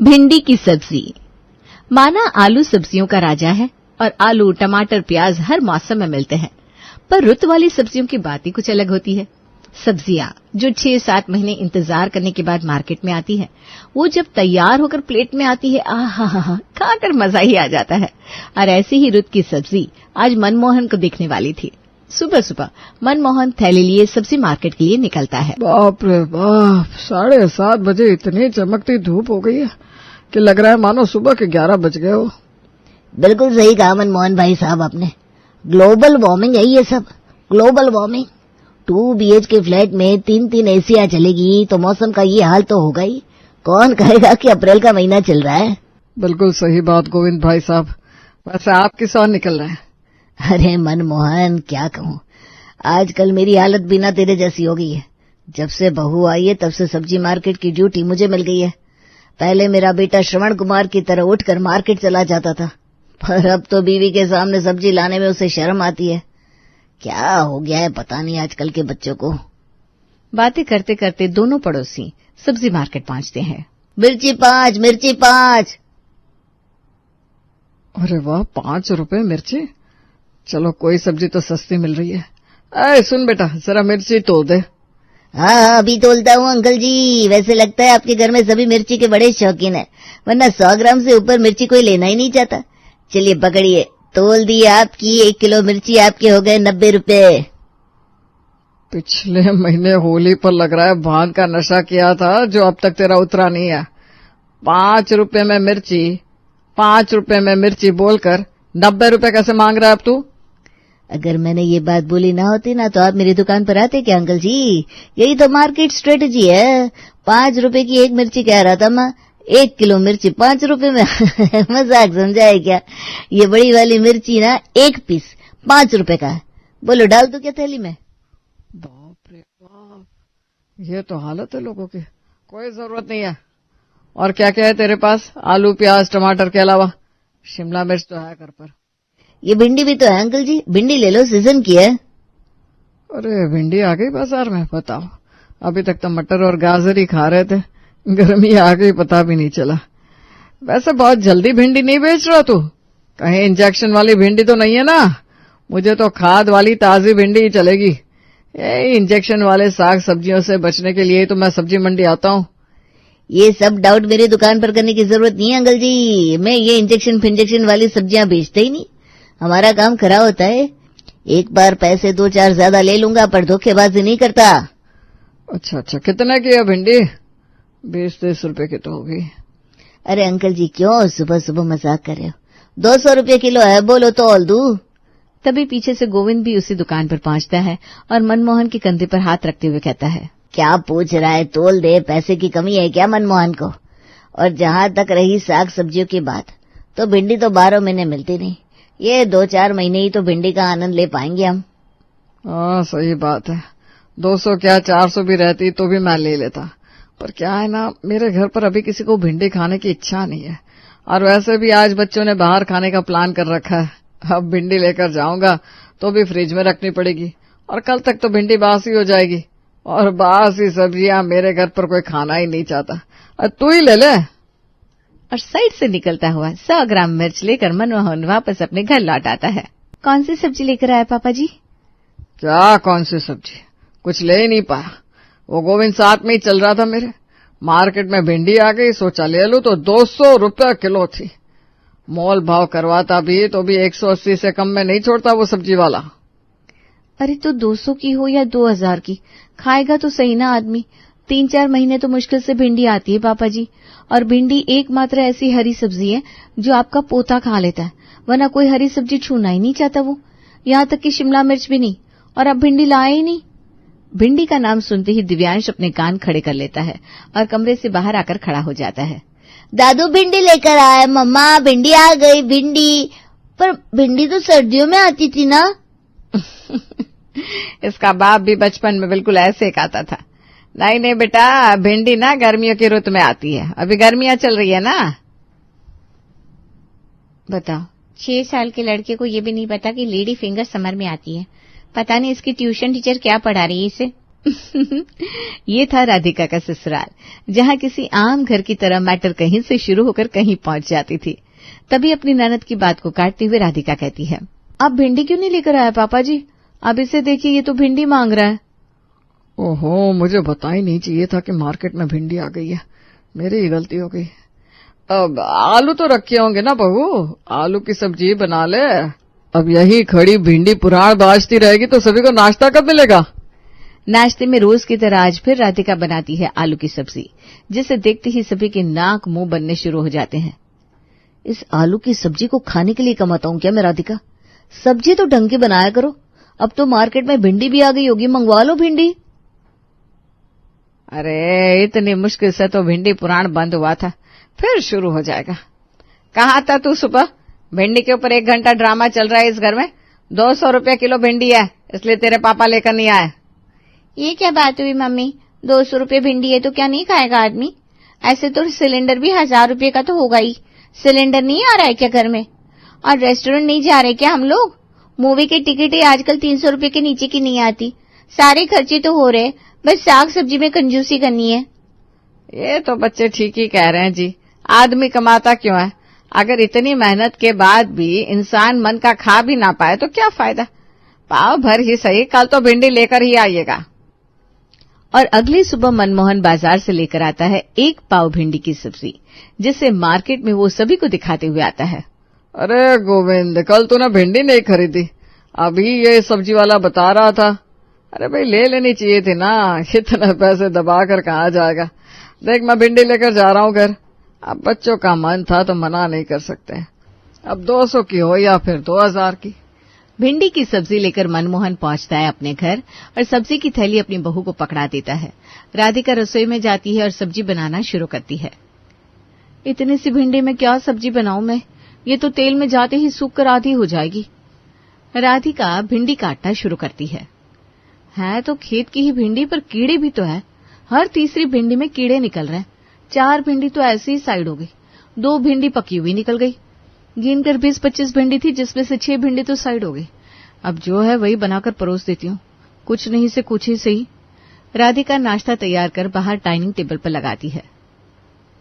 भिंडी की सब्जी। माना आलू सब्जियों का राजा है और आलू, टमाटर, प्याज हर मौसम में मिलते हैं, पर रुत वाली सब्जियों की बात ही कुछ अलग होती है। सब्जियां जो 6-7 महीने इंतजार करने के बाद मार्केट में आती है, वो जब तैयार होकर प्लेट में आती है, आहा, खाकर मजा ही आ जाता है। और ऐसी ही रुत की सब्जी आज मनमोहन को दिखने वाली थी। सुबह सुबह मनमोहन थैली लिए सब्जी मार्केट के लिए निकलता है। बाप रे बाप, 7:30 बजे इतनी चमकती धूप हो गई है कि लग रहा है मानो सुबह के 11 बज गए हो। बिल्कुल सही कहा मनमोहन भाई साहब आपने। ग्लोबल वार्मिंग है ये सब, ग्लोबल वार्मिंग। 2 BHK फ्लैट में 3-3 एसियां चलेगी तो मौसम का ये हाल तो होगा ही। कौन कहेगा कि अप्रैल का महीना चल रहा है। बिल्कुल सही बात गोविंद भाई साहब। वैसे आप किस ओर निकल रहे हैं? अरे मनमोहन, क्या कहूँ, आजकल मेरी हालत बिना तेरे जैसी हो गई है। जब से बहू आई है तब से सब्जी मार्केट की ड्यूटी मुझे मिल गई है। पहले मेरा बेटा श्रवण कुमार की तरह उठकर मार्केट चला जाता था, पर अब तो बीवी के सामने सब्जी लाने में उसे शर्म आती है। क्या हो गया है पता नहीं आजकल के बच्चों को। बातें करते करते दोनों पड़ोसी सब्जी मार्केट पहुंचते हैं। मिर्ची 5, मिर्ची 5। अरे वाह, 5 रुपए मिर्ची। चलो कोई सब्जी तो सस्ती मिल रही है। अरे सुन बेटा, जरा मिर्ची तोल दे। हाँ, अभी तोलता हूँ अंकल जी। वैसे लगता है आपके घर में सभी मिर्ची के बड़े शौकीन हैं, वरना 100 ग्राम से ऊपर मिर्ची कोई लेना ही नहीं चाहता। चलिए पकड़िए, तोल दी आपकी 1 किलो मिर्ची, आपके हो गए 90 रुपए। पिछले महीने होली पर लग रहा है भांग का नशा किया था जो अब तक तेरा उतरा नहीं है। 5 रुपए में मिर्ची, 5 रुपए में मिर्ची बोलकर 90 रुपए कैसे मांग रहा है अब तू? अगर मैंने ये बात बोली ना होती ना तो आप मेरी दुकान पर आते क्या अंकल जी? यही तो मार्केट स्ट्रेटेजी है। 5 रुपए की 1 मिर्ची कह रहा था मैं, 1 किलो मिर्ची 5 रुपए में। मजाक समझा है क्या? ये बड़ी वाली मिर्ची ना 1 पीस 5 रुपए का है। बोलो डाल दो क्या थैली में? बाप रे बाप, ये तो हालत है लोगों की। कोई जरूरत नहीं है। और क्या क्या है तेरे पास? आलू, प्याज, टमाटर के अलावा? शिमला मिर्च तो है घर पर। ये भिंडी भी तो है अंकल जी, भिंडी ले लो, सीजन की है। अरे भिंडी आ गई बाजार में? बताओ, अभी तक तो मटर और गाजर ही खा रहे थे, गर्मी आ गई पता भी नहीं चला। वैसे बहुत जल्दी भिंडी नहीं बेच रहा तू? कहीं इंजेक्शन वाली भिंडी तो नहीं है ना? मुझे तो खाद वाली ताजी भिंडी ही चलेगी। ये इंजेक्शन वाले साग सब्जियों से बचने के लिए तो मैं सब्जी मंडी आता हूँ। ये सब डाउट मेरी दुकान पर करने की जरूरत नहीं है अंकल जी। मैं ये इंजेक्शन फिंजेक्शन वाली सब्जियां बेचते ही नहीं। हमारा काम खरा होता है। एक बार पैसे 2-4 ज्यादा ले लूंगा पर धोखेबाजी नहीं करता। अच्छा, कितने की है भिंडी? 20-30 रुपए की तो होगी। अरे अंकल जी, क्यों सुबह सुबह मजाक कर रहे हो? 200 रुपए किलो है, बोलो तौल दूं। तभी पीछे से गोविंद भी उसी दुकान पर पहुंचता है और मनमोहन के कंधे पर हाथ रखते हुए कहता है, क्या पूछ रहा है? तोल दे, पैसे की कमी है क्या मनमोहन को? और जहां तक रही साग सब्जियों की बात, तो भिंडी तो 12 महीने मिलती नहीं। ये 2-4 महीने ही तो भिंडी का आनंद ले पाएंगे हम। हाँ सही बात है। 200 क्या 400 भी रहती तो भी मैं ले लेता, पर क्या है ना, मेरे घर पर अभी किसी को भिंडी खाने की इच्छा नहीं है। और वैसे भी आज बच्चों ने बाहर खाने का प्लान कर रखा है। अब भिंडी लेकर जाऊंगा तो भी फ्रिज में रखनी पड़ेगी और कल तक तो भिंडी बासी हो जाएगी। और बासी सब्जियां मेरे घर पर कोई खाना ही नहीं चाहता। तू ही ले ले। और साइड से निकलता हुआ 100 ग्राम मिर्च लेकर मनमोहन वापस अपने घर लौट आता है। कौन सी सब्जी लेकर आए पापा जी? क्या कौन सी सब्जी? कुछ ले ही नहीं पाया। वो गोविंद साथ में ही चल रहा था मेरे। मार्केट में भिंडी आ गई, सोचा ले लूं तो 200 रुपए किलो थी। मोल भाव करवाता भी तो भी 180 से कम में नहीं छोड़ता वो सब्जी वाला। अरे तो 200 की हो या 2000 की, खाएगा तो सही ना आदमी। 3-4 महीने तो मुश्किल से भिंडी आती है पापा जी। और भिंडी एकमात्र ऐसी हरी सब्जी है जो आपका पोता खा लेता है, वरना कोई हरी सब्जी छूना ही नहीं चाहता वो। यहाँ तक कि शिमला मिर्च भी नहीं। और अब भिंडी लाए ही नहीं। भिंडी का नाम सुनते ही दिव्यांश अपने कान खड़े कर लेता है और कमरे से बाहर आकर खड़ा हो जाता है। दादू भिंडी लेकर आए। मम्मा भिंडी आ गई। भिंडी, पर भिंडी तो सर्दियों में आती थी ना? इसका बाप भी बचपन में बिल्कुल ऐसे कहता था। नहीं बेटा, भिंडी ना गर्मियों की रुत में आती है। अभी गर्मियां चल रही है ना। बताओ, 6 साल के लड़के को ये भी नहीं पता कि लेडी फिंगर समर में आती है। पता नहीं इसकी ट्यूशन टीचर क्या पढ़ा रही है इसे। ये था राधिका का ससुराल, जहां किसी आम घर की तरह मैटर कहीं से शुरू होकर कहीं पहुंच जाती थी। तभी अपनी ननद की बात को काटते हुए राधिका कहती है, आप भिंडी क्यों नहीं लेकर आए पापा जी? अब इसे देखिए, ये तो भिंडी मांग रहा है। ओहो, मुझे बता ही नहीं चाहिए था कि मार्केट में भिंडी आ गई है। मेरी ही गलती हो गई। अब आलू तो रखे होंगे ना बहू, आलू की सब्जी बना ले। अब यही खड़ी भिंडी पुराण बाजती रहेगी तो सभी को नाश्ता कब मिलेगा? नाश्ते में रोज की तरह आज फिर राधिका बनाती है आलू की सब्जी, जिसे देखते ही सभी के नाक मुंह बनने शुरू हो जाते हैं। इस आलू की सब्जी को खाने के लिए कमाता हूं क्या मैं राधिका? सब्जी तो ढंग की बनाया करो। अब तो मार्केट में भिंडी भी आ गई होगी, मंगवा लो भिंडी। अरे इतनी मुश्किल से तो भिंडी पुराण बंद हुआ था, फिर शुरू हो जाएगा। कहाँ था तू सुबह? भिंडी के ऊपर 1 घंटा ड्रामा चल रहा है इस घर में। 200 रुपया किलो भिंडी है, इसलिए तेरे पापा लेकर नहीं आए। ये क्या बात हुई मम्मी? 200 रुपये भिंडी है तो क्या नहीं खाएगा आदमी? ऐसे तो सिलेंडर भी 1000 रुपये का तो होगा ही। सिलेंडर नहीं आ रहा है क्या घर में? और रेस्टोरेंट नहीं जा रहे क्या हम लोग? मूवी की टिकट ही आजकल 300 रुपये के नीचे की नहीं आती। सारे खर्चे तो हो रहे, बस साग सब्जी में कंजूसी करनी है। ये तो बच्चे ठीक ही कह रहे हैं जी। आदमी कमाता क्यों है? अगर इतनी मेहनत के बाद भी इंसान मन का खा भी ना पाए तो क्या फायदा? पाव भर ही सही, कल तो भिंडी लेकर ही आइएगा। और अगली सुबह मनमोहन बाजार से लेकर आता है 1 पाव भिंडी की सब्जी, जिसे मार्केट में वो सभी को दिखाते हुए आता है। अरे गोविंद, कल तूने भिंडी नहीं खरीदी, अभी ये सब्जी वाला बता रहा था। अरे भाई, ले लेनी चाहिए थी ना, इतने पैसे दबा कर कहाँ जाएगा। देख, मैं भिंडी लेकर जा रहा हूँ घर। अब बच्चों का मन था तो मना नहीं कर सकते। अब 200 की हो या फिर 2000 की। भिंडी की सब्जी लेकर मनमोहन पहुंचता है अपने घर और सब्जी की थैली अपनी बहू को पकड़ा देता है। राधिका रसोई में जाती है और सब्जी बनाना शुरू करती है। इतनी सी भिंडी में क्या सब्जी बनाऊं मैं? ये तो तेल में जाते ही सूख कर आधी हो जाएगी। राधिका भिंडी काटना शुरू करती है तो खेत की ही भिंडी, पर कीड़े भी तो है। हर तीसरी भिंडी में कीड़े निकल रहे हैं। 4 भिंडी तो ऐसे ही साइड हो गई, 2 भिंडी पकी हुई निकल गई। गिनकर 20-25 भिंडी थी, जिसमें से 6 भिंडी तो साइड हो गई। अब जो है वही बनाकर परोस देती हूँ, कुछ नहीं से कुछ ही सही। राधिका नाश्ता तैयार कर बाहर डाइनिंग टेबल पर लगाती है।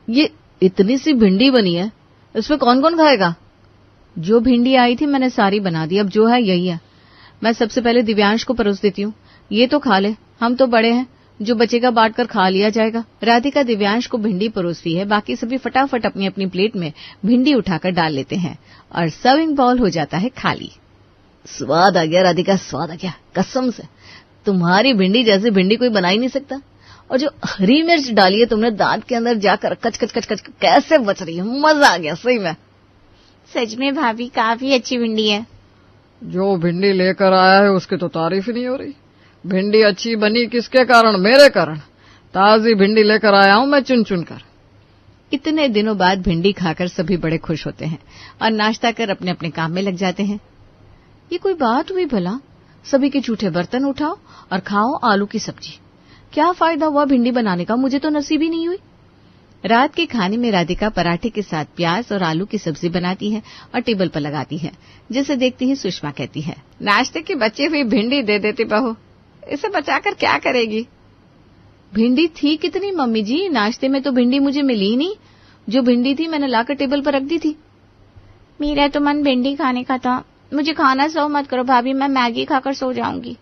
ये इतनी सी भिंडी बनी है, इसमें कौन कौन खाएगा? जो भिंडी आई थी मैंने सारी बना दी, अब जो है यही है। मैं सबसे पहले दिव्यांश को परोस देती हूँ, ये तो खा ले, हम तो बड़े हैं, जो बचेगा बांट कर खा लिया जाएगा। राधिका दिव्यांश को भिंडी परोसती है, बाकी सभी फटाफट अपनी अपनी प्लेट में भिंडी उठाकर डाल लेते हैं और सर्विंग बाउल हो जाता है खाली। स्वाद आ गया राधिका, स्वाद आ गया, कसम से। तुम्हारी भिंडी जैसी भिंडी कोई बना ही नहीं सकता। और जो हरी मिर्च डाली है तुमने दांत के अंदर जाकर, कच कच कच कच कैसे बच रही है, मजा आ गया सही में। सच में भाभी, काफी अच्छी भिंडी है। जो भिंडी लेकर आया है उसकी तो तारीफ ही नहीं हो रही। भिंडी अच्छी बनी किसके कारण? मेरे कारण। ताजी भिंडी लेकर आया हूं मैं चुन चुन कर। इतने दिनों बाद भिंडी खाकर सभी बड़े खुश होते हैं और नाश्ता कर अपने अपने काम में लग जाते हैं। ये कोई बात हुई भला? सभी के झूठे बर्तन उठाओ और खाओ आलू की सब्जी। क्या फायदा हुआ भिंडी बनाने का? मुझे तो नसीब ही नहीं हुई। रात के खाने में राधिका पराठे के साथ प्याज और आलू की सब्जी बनाती है और टेबल पर लगाती है, जिसे देखती ही सुषमा कहती है, नाश्ते की बची हुई भिंडी दे देती बहू, इसे बचाकर क्या करेगी? भिंडी थी कितनी मम्मी जी? नाश्ते में तो भिंडी मुझे मिली ही नहीं। जो भिंडी थी मैंने लाकर टेबल पर रख दी थी। मेरा तो मन भिंडी खाने का था। मुझे खाना सर्व मत करो भाभी, मैं मैगी खाकर सो जाऊंगी।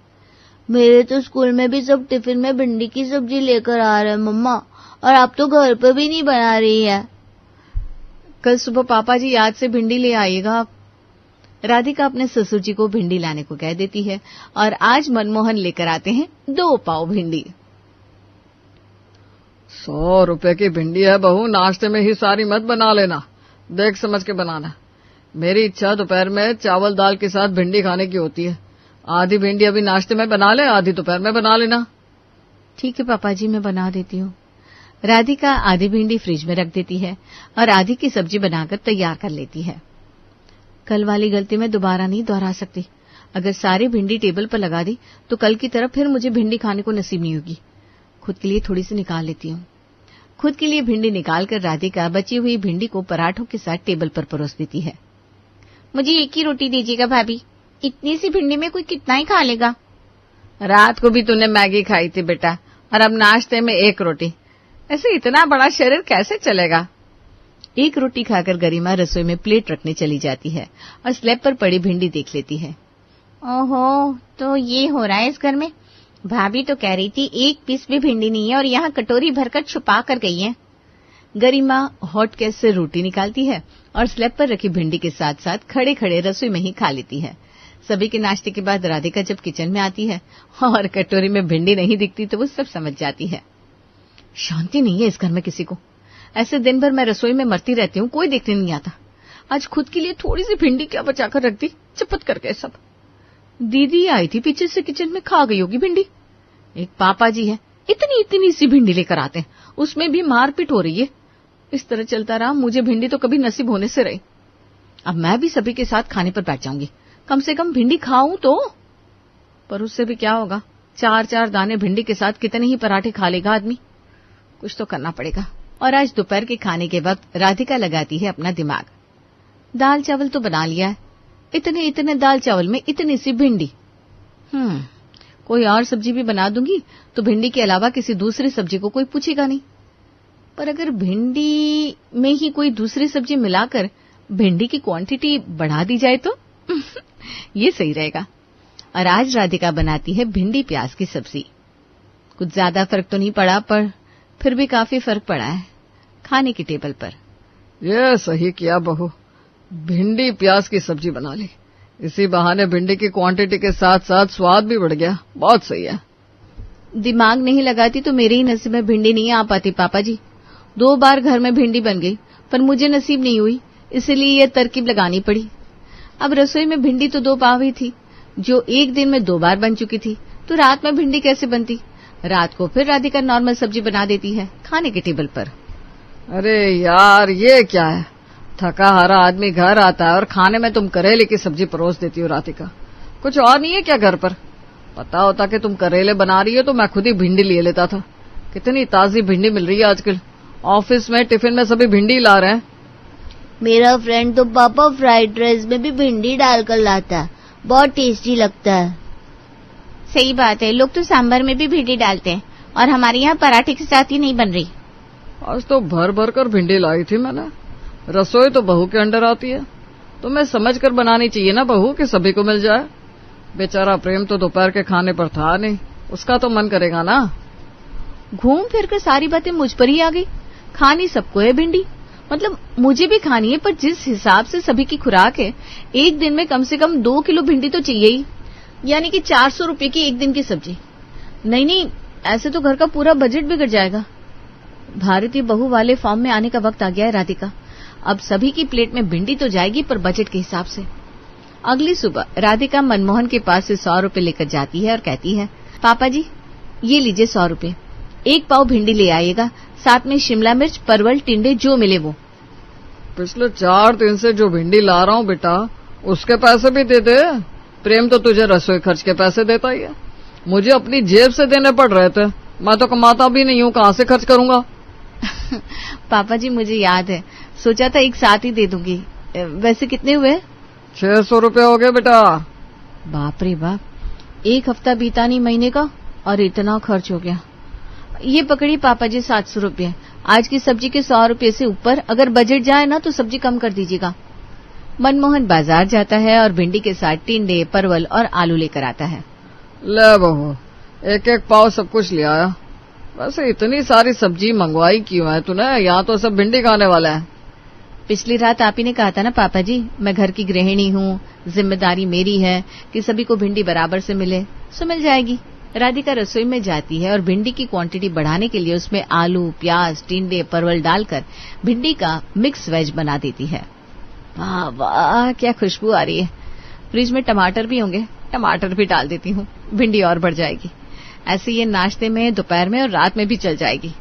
मेरे तो स्कूल में भी सब टिफिन में भिंडी की सब्जी लेकर आ रहे हैं मम्मा, और आप तो घर पर भी नहीं बना रही है। कल सुबह पापा जी याद से भिंडी ले आइएगा आप। राधिका अपने ससुर जी को भिंडी लाने को कह देती है और आज मनमोहन लेकर आते हैं 2 पाव भिंडी। 100 रुपए की भिंडी है बहू, नाश्ते में ही सारी मत बना लेना, देख समझ के बनाना। मेरी इच्छा दोपहर में चावल दाल के साथ भिंडी खाने की होती है। आधी भिंडी अभी नाश्ते में बना ले, आधी दोपहर में बना लेना। ठीक है पापा जी, मैं बना देती हूँ। राधिका आधी भिंडी फ्रिज में रख देती है और आधी की सब्जी बनाकर तैयार कर लेती है। कल वाली गलती मैं दोबारा नहीं दोहरा सकती। अगर सारी भिंडी टेबल पर लगा दी तो कल की तरह फिर मुझे भिंडी खाने को नसीब नहीं होगी। खुद के लिए थोड़ी सी निकाल लेती हूँ। खुद के लिए भिंडी निकालकर राधिका बची हुई भिंडी को पराठों के साथ टेबल पर परोस देती है। मुझे एक ही रोटी दीजिएगा भाभी, इतनी सी भिंडी में कोई कितना ही खा लेगा। रात को भी तूने मैगी खाई थी बेटा, और अब नाश्ते में 1 रोटी। ऐसे इतना बड़ा शरीर कैसे चलेगा? 1 रोटी खाकर गरिमा रसोई में प्लेट रखने चली जाती है और स्लैब पर पड़ी भिंडी देख लेती है। ओहो, तो ये हो रहा है इस घर में। भाभी तो कह रही थी 1 पीस भी भिंडी नहीं है और यहाँ कटोरी भरकर छुपा कर गई है। गरिमा हॉट केस से रोटी निकालती है और स्लैब पर रखी भिंडी के साथ साथ खड़े खड़े रसोई में ही खा लेती है। सभी के नाश्ते के बाद राधिका जब किचन में आती है और कटोरी में भिंडी नहीं दिखती तो वो सब समझ जाती है। शांति नहीं है इस घर में किसी को। ऐसे दिन भर मैं रसोई में मरती रहती हूँ, कोई देखने नहीं आता। आज खुद के लिए थोड़ी सी भिंडी क्या बचाकर रख दी, चपत करके सब। दीदी आई थी पीछे से किचन में, खा गई होगी भिंडी। एक पापा जी है, इतनी इतनी सी भिंडी लेकर आते हैं, उसमें भी मारपीट हो रही है। इस तरह चलता रहा, मुझे भिंडी तो कभी नसीब होने से रही। अब मैं भी सभी के साथ खाने पर बैठ जाऊंगी, कम से कम भिंडी खाऊं तो। पर उससे भी क्या होगा, 4-4 दाने भिंडी के साथ कितने ही पराठे खा लेगा आदमी। कुछ तो करना पड़ेगा। और आज दोपहर के खाने के वक्त राधिका लगाती है अपना दिमाग। दाल चावल तो बना लिया है, इतने इतने दाल चावल में इतनी सी भिंडी। कोई और सब्जी भी बना दूंगी तो भिंडी के अलावा किसी दूसरी सब्जी को कोई पूछेगा नहीं। पर अगर भिंडी में ही कोई दूसरी सब्जी मिलाकर भिंडी की क्वांटिटी बढ़ा दी जाए तो ये सही रहेगा। और आज राधिका बनाती है भिंडी प्याज की सब्जी। कुछ ज्यादा फर्क तो नहीं पड़ा, पर फिर भी काफी फर्क पड़ा है खाने की टेबल पर। ये सही किया बहू, भिंडी प्याज की सब्जी बना ली। इसी बहाने भिंडी की क्वांटिटी के साथ साथ स्वाद भी बढ़ गया। बहुत सही है। दिमाग नहीं लगाती तो मेरे ही नसीब में भिंडी नहीं आ पाती पापा जी। 2 बार घर में भिंडी बन गई, पर मुझे नसीब नहीं हुई, इसलिए ये तरकीब लगानी पड़ी। अब रसोई में भिंडी तो 2 पाव ही थी, जो एक दिन में 2 बार बन चुकी थी, तो रात में भिंडी कैसे बनती। रात को फिर राधिका नॉर्मल सब्जी बना देती है खाने के टेबल पर। अरे यार, ये क्या है? थका हारा आदमी घर आता है और खाने में तुम करेले की सब्जी परोस देती हो राधिका। कुछ और नहीं है क्या घर पर? पता होता कि तुम करेले बना रही हो तो मैं खुद ही भिंडी लिए लेता था। कितनी ताजी भिंडी मिल रही है आजकल। ऑफिस में टिफिन में सभी भिंडी ला रहे हैं। मेरा फ्रेंड तो पापा फ्राइड राइस में भी भिंडी डालकर लाता है, बहुत टेस्टी लगता है। सही बात है, लोग तो सांभर में भी भिंडी डालते हैं और हमारे यहाँ पराठे के साथ ही नहीं बन रही। आज तो भर भर कर भिंडी लाई थी मैंने। रसोई तो बहू के अंडर आती है, तो मैं समझ कर बनानी चाहिए ना बहू, कि सभी को मिल जाए। बेचारा प्रेम तो दोपहर के खाने पर था नहीं, उसका तो मन करेगा ना। घूम फिर कर सारी बातें मुझ पर ही आ गई। खानी सबको है भिंडी, मतलब मुझे भी खानी है, पर जिस हिसाब से सभी की खुराक है, एक दिन में कम से कम 2 किलो भिंडी तो चाहिए ही, यानी कि 400 रुपए की एक दिन की सब्जी। नहीं, ऐसे तो घर का पूरा बजट बिगड़ जाएगा। भारतीय बहू वाले फॉर्म में आने का वक्त आ गया है राधिका। अब सभी की प्लेट में भिंडी तो जाएगी, पर बजट के हिसाब से। अगली सुबह राधिका मनमोहन के पास से 100 रुपए लेकर जाती है और कहती है, पापा जी ये लीजिए 100 रुपए, 1 पाव भिंडी ले आइएगा, साथ में शिमला मिर्च, परवल, टिंडे जो मिले वो। पिछले 4 दिन से जो भिंडी ला रहा हूँ बेटा, उसके पैसे भी दे दे। प्रेम तो तुझे रसोई खर्च के पैसे देता ही है, मुझे अपनी जेब से देने पड़ रहे थे। मैं तो कमाता भी नहीं हूँ, कहाँ से खर्च करूंगा। पापा जी मुझे याद है, सोचा था एक साथ ही दे दूंगी। वैसे कितने हुए? 600 रुपए हो गए बेटा। बाप रे बाप, 1 हफ्ता बीता नहीं महीने का और इतना खर्च हो गया। ये पकड़ी पापा जी 700 रुपए। आज की सब्जी के 100 रुपए से ऊपर अगर बजट जाए ना तो सब्जी कम कर दीजिएगा। मनमोहन बाजार जाता है और भिंडी के साथ टिंडे, परवल और आलू लेकर आता है। ले बहू, 1-1 पाव सब कुछ ले आया। वैसे इतनी सारी सब्जी मंगवाई क्यों है तूने? यहाँ तो सब भिंडी खाने वाला है। पिछली रात आप ही ने कहा था ना पापा जी, मैं घर की गृहिणी हूँ, जिम्मेदारी मेरी है कि सभी को भिंडी बराबर से मिले, सो मिल जाएगी। राधिका रसोई में जाती है और भिंडी की क्वांटिटी बढ़ाने के लिए उसमें आलू, प्याज, टिंडे, परवल डालकर भिंडी का मिक्स वेज बना देती है। वाह वाह, क्या खुशबू आ रही है। फ्रिज में टमाटर भी होंगे, टमाटर भी डाल देती हूँ, भिंडी और बढ़ जाएगी। ऐसे ये नाश्ते में, दोपहर में और रात में भी चल जाएगी।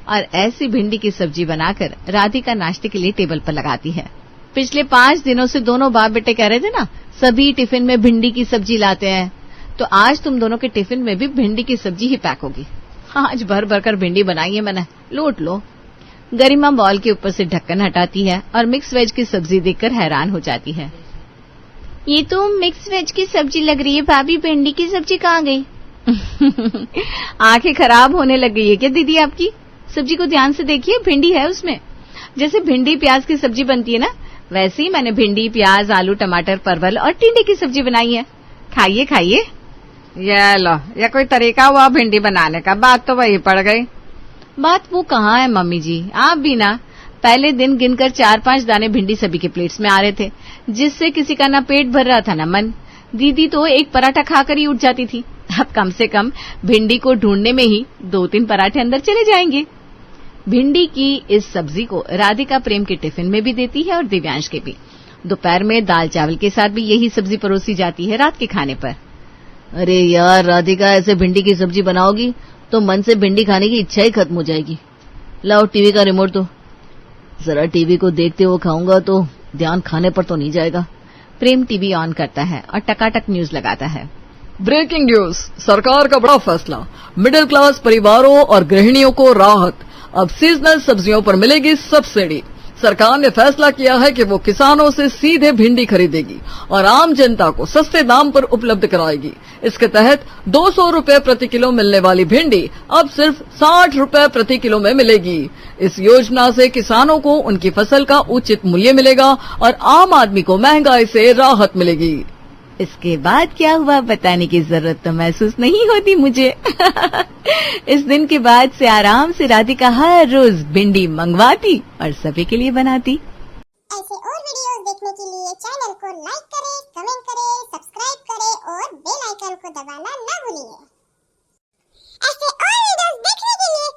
और ऐसी भिंडी की सब्जी बनाकर राधिका नाश्ते के लिए टेबल पर लगाती है। पिछले 5 दिनों से दोनों बाप बेटे कह रहे थे ना, सभी टिफिन में भिंडी की सब्जी लाते हैं, तो आज तुम दोनों के टिफिन में भी भिंडी की सब्जी ही पैक होगी। आज भर भर कर भिंडी बनाई है मैंने, लूट लो। गरिमा बॉल के ऊपर से ढक्कन हटाती है और मिक्स वेज की सब्जी देखकर हैरान हो जाती है। ये तो मिक्स वेज की सब्जी लग रही है भाभी, भिंडी की सब्जी कहाँ गई? आंखें खराब होने लग गई है क्या दीदी आपकी? सब्जी को ध्यान से देखिए, भिंडी है उसमें। जैसे भिंडी प्याज की सब्जी बनती है ना, वैसे ही मैंने भिंडी प्याज आलू टमाटर परवल और टिंडे की सब्जी बनाई है। खाइए खाइए। ये लो, ये कोई तरीका हुआ भिंडी बनाने का? बात तो वही पड़ गई। बात वो कहाँ है मम्मी जी, आप भी ना पहले दिन गिनकर 4-5 दाने भिंडी सभी के प्लेट्स में आ रहे थे, जिससे किसी का ना पेट भर रहा था ना मन। दीदी तो एक पराठा खाकर ही उठ जाती थी। अब कम से कम भिंडी को ढूंढने में ही 2-3 पराठे अंदर चले जाएंगे। भिंडी की इस सब्जी को राधिका प्रेम के टिफिन में भी देती है और दिव्यांश के भी। दोपहर में दाल चावल के साथ भी यही सब्जी परोसी जाती है रात के खाने पर। अरे यार राधिका, ऐसे भिंडी की सब्जी बनाओगी तो मन से भिंडी खाने की इच्छा ही खत्म हो जाएगी। लाओ टीवी का रिमोट दो, जरा टीवी को देखते हुए खाऊंगा तो ध्यान खाने पर तो नहीं जाएगा। प्रेम टीवी ऑन करता है और टकाटक न्यूज लगाता है। ब्रेकिंग न्यूज, सरकार का बड़ा फैसला, मिडिल क्लास परिवारों और गृहिणियों को राहत। अब सीजनल सब्जियों पर मिलेगी सब्सिडी। सरकार ने फैसला किया है कि वो किसानों से सीधे भिंडी खरीदेगी और आम जनता को सस्ते दाम पर उपलब्ध कराएगी। इसके तहत 200 रुपए प्रति किलो मिलने वाली भिंडी अब सिर्फ 60 रुपए प्रति किलो में मिलेगी। इस योजना से किसानों को उनकी फसल का उचित मूल्य मिलेगा और आम आदमी को महंगाई से राहत मिलेगी। इसके बाद क्या हुआ बताने की जरूरत तो महसूस नहीं होती मुझे। इस दिन के बाद से आराम से राधिका हर रोज भिंडी मंगवाती और सभी के लिए बनाती। ऐसे और वीडियोस देखने के लिए चैनल को लाइक करें, कमेंट करें, सब्सक्राइब करें और बेल आइकन को दबाना ना भूलिए। ऐसे और वीडियोस देखने के लिए